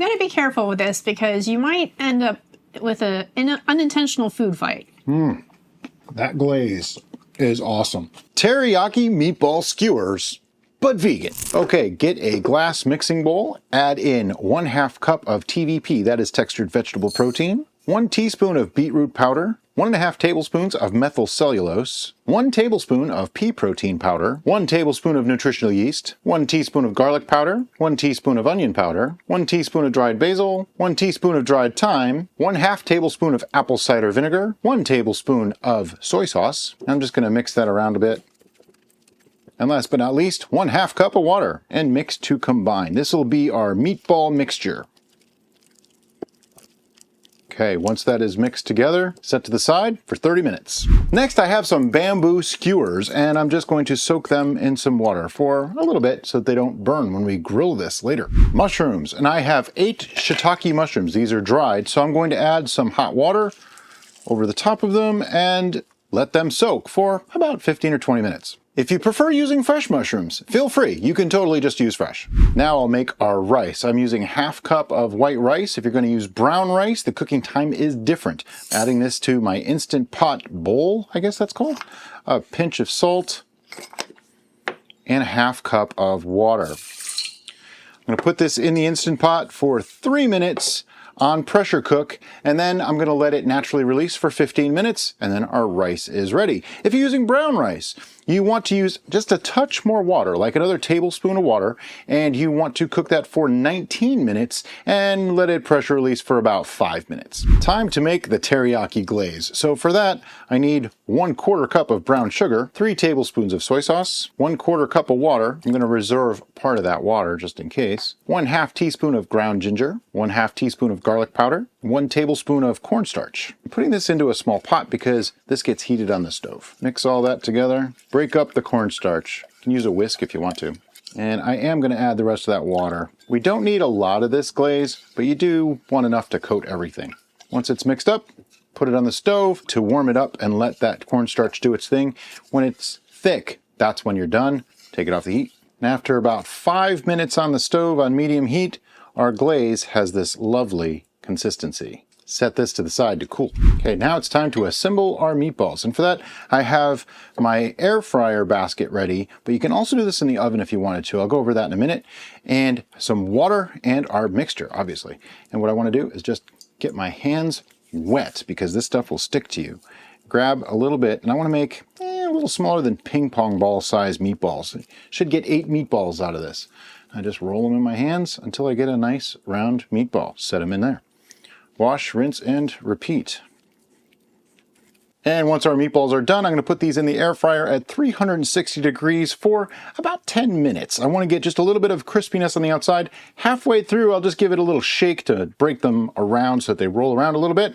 got to be careful with this because you might end up with an unintentional food fight. That glaze is awesome. Teriyaki meatball skewers, but vegan. Okay, get a glass mixing bowl, add in 1/2 cup of TVP, that is textured vegetable protein, 1 teaspoon of beetroot powder, 1½ tablespoons of methyl cellulose, 1 tablespoon of pea protein powder, 1 tablespoon of nutritional yeast, 1 teaspoon of garlic powder, 1 teaspoon of onion powder, 1 teaspoon of dried basil, 1 teaspoon of dried thyme, 1/2 tablespoon of apple cider vinegar, 1 tablespoon of soy sauce. I'm just going to mix that around a bit. And last but not least, 1/2 cup of water and mix to combine. This will be our meatball mixture. Okay, once that is mixed together, set to the side for 30 minutes. Next, I have some bamboo skewers, and I'm just going to soak them in some water for a little bit so that they don't burn when we grill this later. Mushrooms, and I have 8 shiitake mushrooms. These are dried, so I'm going to add some hot water over the top of them and let them soak for about 15 or 20 minutes. If you prefer using fresh mushrooms, feel free. You can totally just use fresh. Now I'll make our rice. I'm using 1/2 cup of white rice. If you're going to use brown rice, the cooking time is different. Adding this to my Instant Pot bowl, I guess that's called. A pinch of salt and 1/2 cup of water. I'm going to put this in the Instant Pot for 3 minutes on pressure cook, and then I'm going to let it naturally release for 15 minutes, and then our rice is ready. If you're using brown rice, you want to use just a touch more water, like another tablespoon of water, and you want to cook that for 19 minutes and let it pressure release for about 5 minutes. Time to make the teriyaki glaze. So for that, I need 1/4 cup of brown sugar, 3 tablespoons of soy sauce, 1/4 cup of water. I'm going to reserve part of that water just in case. 1/2 teaspoon of ground ginger, 1/2 teaspoon of garlic powder, 1 tablespoon of cornstarch. I'm putting this into a small pot because this gets heated on the stove. Mix all that together. Break up the cornstarch. You can use a whisk if you want to. And I am going to add the rest of that water. We don't need a lot of this glaze, but you do want enough to coat everything. Once it's mixed up, put it on the stove to warm it up and let that cornstarch do its thing. When it's thick, that's when you're done. Take it off the heat. And after about 5 minutes on the stove on medium heat, our glaze has this lovely consistency. Set this to the side to cool. Okay, now it's time to assemble our meatballs. And for that, I have my air fryer basket ready, but you can also do this in the oven if you wanted to. I'll go over that in a minute. And some water and our mixture, obviously. And what I want to do is just get my hands wet because this stuff will stick to you. Grab a little bit, and I want to make a little smaller than ping pong ball size meatballs. Should get 8 meatballs out of this. I just roll them in my hands until I get a nice round meatball. Set them in there. Wash, rinse, and repeat. And once our meatballs are done, I'm going to put these in the air fryer at 360 degrees for about 10 minutes. I want to get just a little bit of crispiness on the outside. Halfway through, I'll just give it a little shake to break them around so that they roll around a little bit.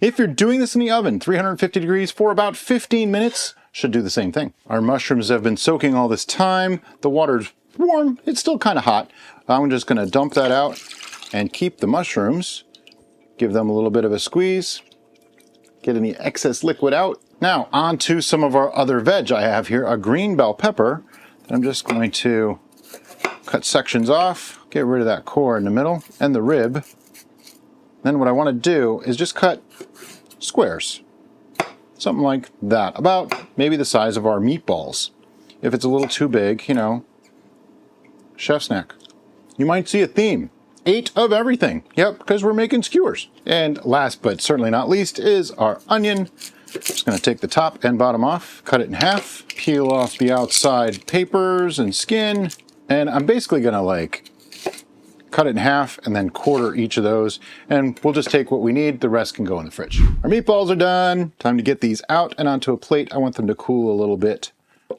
If you're doing this in the oven, 350 degrees for about 15 minutes, should do the same thing. Our mushrooms have been soaking all this time. The water's warm. It's still kind of hot. I'm just going to dump that out and keep the mushrooms. Give them a little bit of a squeeze. Get any excess liquid out. Now, on to some of our other veg. I have here a green bell pepper. I'm just going to cut sections off, get rid of that core in the middle and the rib. Then what I want to do is just cut squares. Something like that, about maybe the size of our meatballs. If it's a little too big, you know, chef snack. You might see a theme. 8 of everything. Yep, because we're making skewers. And last but certainly not least is our onion. Just going to take the top and bottom off, cut it in half, peel off the outside papers and skin, and I'm basically going to like cut it in half and then quarter each of those, and we'll just take what we need. The rest can go in the fridge. Our meatballs are done. Time to get these out and onto a plate. I want them to cool a little bit.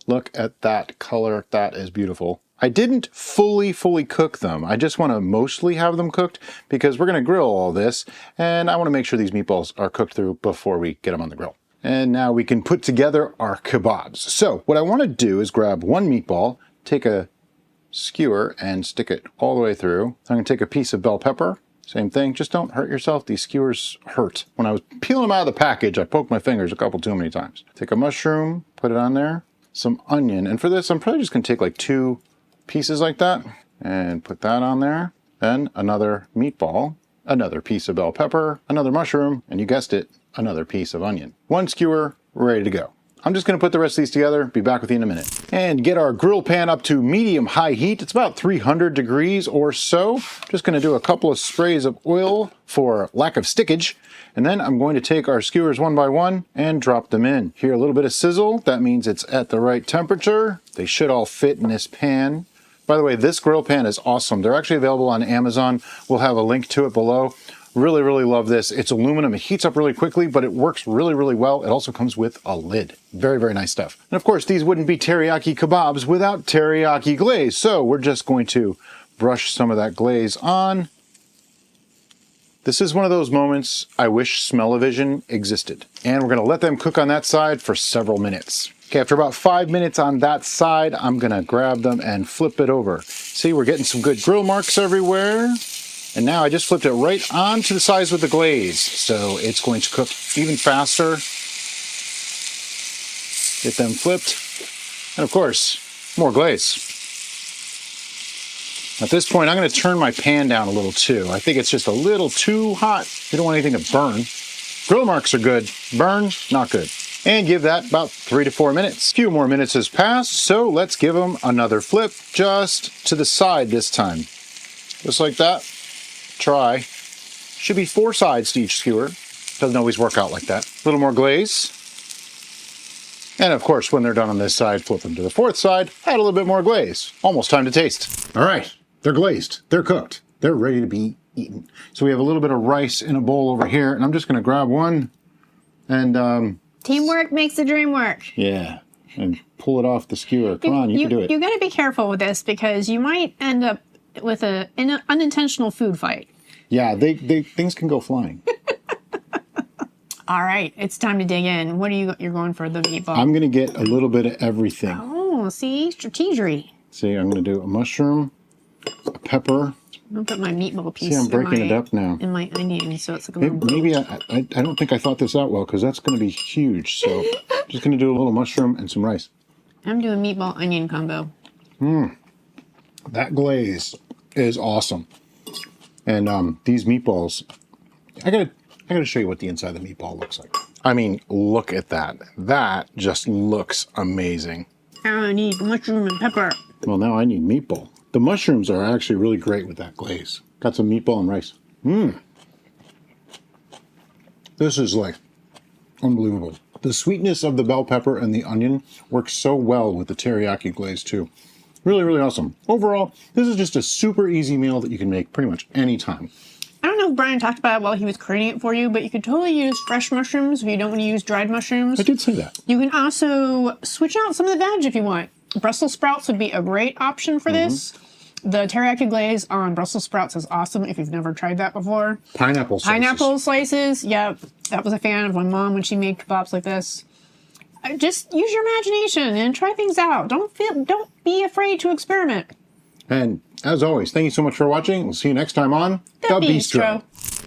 Look at that color. That is beautiful. I didn't fully cook them. I just want to mostly have them cooked because we're going to grill all this, and I want to make sure these meatballs are cooked through before we get them on the grill. And now we can put together our kebabs. So what I want to do is grab one meatball, take a skewer and stick it all the way through. I'm going to take a piece of bell pepper. Same thing, just don't hurt yourself. These skewers hurt. When I was peeling them out of the package, I poked my fingers a couple too many times. Take a mushroom, put it on there, some onion, and for this I'm probably just going to take like 2 pieces like that and put that on there. then another meatball, another piece of bell pepper, another mushroom, and you guessed it, another piece of onion. One skewer, ready to go. I'm just going to put the rest of these together, be back with you in a minute. And get our grill pan up to medium-high heat. It's about 300 degrees or so. Just going to do a couple of sprays of oil for lack of stickage. And then I'm going to take our skewers one by one and drop them in. Hear a little bit of sizzle. That means it's at the right temperature. They should all fit in this pan. By the way, this grill pan is awesome. They're actually available on Amazon. We'll have a link to it below. Really, really love this. It's aluminum. It heats up really quickly, but it works really, really well. It also comes with a lid. Very, very nice stuff. And of course, these wouldn't be teriyaki kebabs without teriyaki glaze. So we're just going to brush some of that glaze on. This is one of those moments I wish smell-o-vision existed. And we're going to let them cook on that side for several minutes. Okay, after about 5 minutes on that side, I'm going to grab them and flip it over. See, we're getting some good grill marks everywhere. And now I just flipped it right onto the sides with the glaze. So it's going to cook even faster. Get them flipped. And of course, more glaze. At this point, I'm going to turn my pan down a little too. I think it's just a little too hot. You don't want anything to burn. Grill marks are good. Burn, not good. And give that about 3 to 4 minutes. A few more minutes has passed, so let's give them another flip just to the side this time. Just like that. Try. Should be 4 sides to each skewer. Doesn't always work out like that. A little more glaze. And of course, when they're done on this side, flip them to the 4th side, add a little bit more glaze. Almost time to taste. All right, they're glazed, they're cooked, they're ready to be eaten. So we have a little bit of rice in a bowl over here, and I'm just gonna grab one and Teamwork makes the dream work. yeah, and pull it off the skewer. Come on, you can do it. You gotta be careful with this because you might end up with an unintentional food fight. Yeah, things can go flying. All right, it's time to dig in. What are you're going for the meatball? I'm gonna get a little bit of everything. Oh, see, strategery. See, I'm gonna do a mushroom, a pepper. I'm gonna put my meatball piece. See, I'm breaking it up now. In my onion, so it's like a Maybe I don't think I thought this out well because that's gonna be huge. So I'm just gonna do a little mushroom and some rice. I'm doing meatball onion combo. That glaze is awesome. And these meatballs, I gotta show you what the inside of the meatball looks like. I mean, look at that. That just looks amazing. I need mushroom and pepper. Well, now I need meatball. The mushrooms are actually really great with that glaze. Got some meatball and rice. This is like unbelievable. The sweetness of the bell pepper and the onion works so well with the teriyaki glaze too. Really, really awesome. Overall, this is just a super easy meal that you can make pretty much any time. I don't know if Brian talked about it while he was creating it for you, but you could totally use fresh mushrooms if you don't want to use dried mushrooms. I did say that. You can also switch out some of the veg if you want. Brussels sprouts would be a great option for this. The teriyaki glaze on Brussels sprouts is awesome if you've never tried that before. Pineapple slices. Pineapple slices, yep. That was a fan of my mom when she made kebabs like this. Just use your imagination and try things out. Don't be afraid to experiment. And as always, thank you so much for watching. We'll see you next time on The Bistro.